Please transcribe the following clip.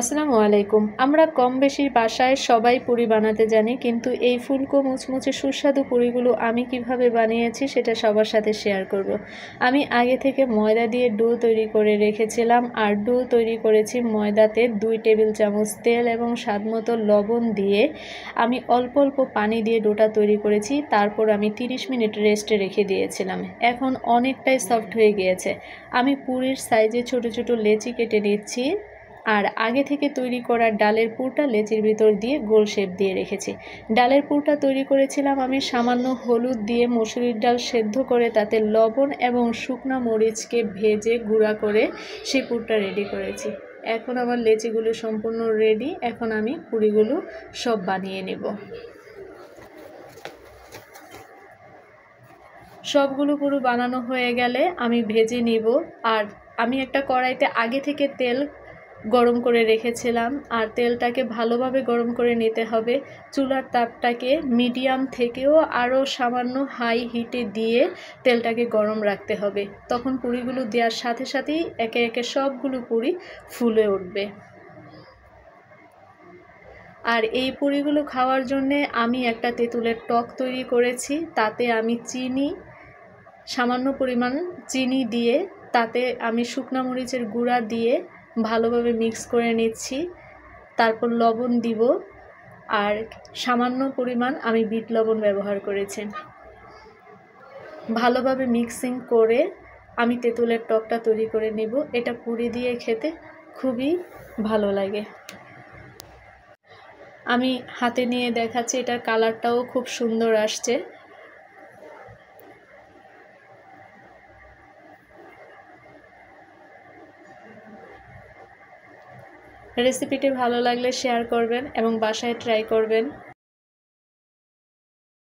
আসসালামু আলাইকুম। আমরা কম বেশি বাসায় সবাই পুরি বানাতে জানি, কিন্তু এই ফুলকো মুচমুচে সুস্বাদু পুরিগুলো আমি কিভাবে বানিয়েছি সেটা সবার সাথে শেয়ার করব। আমি আগে থেকে ময়দা দিয়ে ডো তৈরি করে রেখেছিলাম, আর ডো তৈরি করেছি ময়দাতে 2 টেবিল চামচ তেল এবং স্বাদমতো লবণ দিয়ে। আমি অল্প অল্প পানি দিয়ে ডোটা তৈরি করেছি, তারপর আমি 30 মিনিট রেস্টে রেখে দিয়েছিলাম। এখন অনেকটাই সফট হয়ে গিয়েছে। আমি পুরির সাইজে ছোট ছোট লেচি কেটে নিচ্ছি, আর আগে থেকে তৈরি করা ডালের পুরটা লেচির ভিতর দিয়ে গোল শেপ দিয়ে রেখেছি। ডালের পুরটা তৈরি করেছিলাম আমি সামান্য হলুদ দিয়ে, মসুরির ডাল সেদ্ধ করে তাতে লবণ এবং শুকনো মরিচকে ভেজে গুঁড়া করে সেই পুরটা রেডি করেছি। এখন আমার লেচিগুলো সম্পূর্ণ রেডি। এখন আমি পুরিগুলো সব বানিয়ে নেব। সবগুলো পুরো বানানো হয়ে গেলে আমি ভেজে নিব। আর আমি একটা কড়াইতে আগে থেকে তেল গরম করে রেখেছিলাম, আর তেলটাকে ভালোভাবে গরম করে নিতে হবে। চুলার তাপটাকে মিডিয়াম থেকেও আরও সামান্য হাই হিটে দিয়ে তেলটাকে গরম রাখতে হবে। তখন পুরিগুলো দেওয়ার সাথে সাথেই একে একে সবগুলো পুরি ফুলে উঠবে। আর এই পুরিগুলো খাওয়ার জন্যে আমি একটা তেঁতুলের টক তৈরি করেছি। তাতে আমি সামান্য পরিমাণ চিনি দিয়ে, তাতে আমি শুকনো মরিচের গুঁড়া দিয়ে ভালোভাবে মিক্স করে নিচ্ছি। তারপর লবণ দিব, আর সামান্য পরিমাণ আমি বিট লবণ ব্যবহার করেছি। ভালোভাবে মিক্সিং করে আমি তেঁতুলের টকটা তৈরি করে নেব। এটা পুরি দিয়ে খেতে খুবই ভালো লাগে। আমি হাতে নিয়ে দেখাচ্ছি, এটার কালারটাও খুব সুন্দর আসছে। রেসিপিটি ভালো লাগলে শেয়ার করবেন এবং বাসায় ট্রাই করবেন।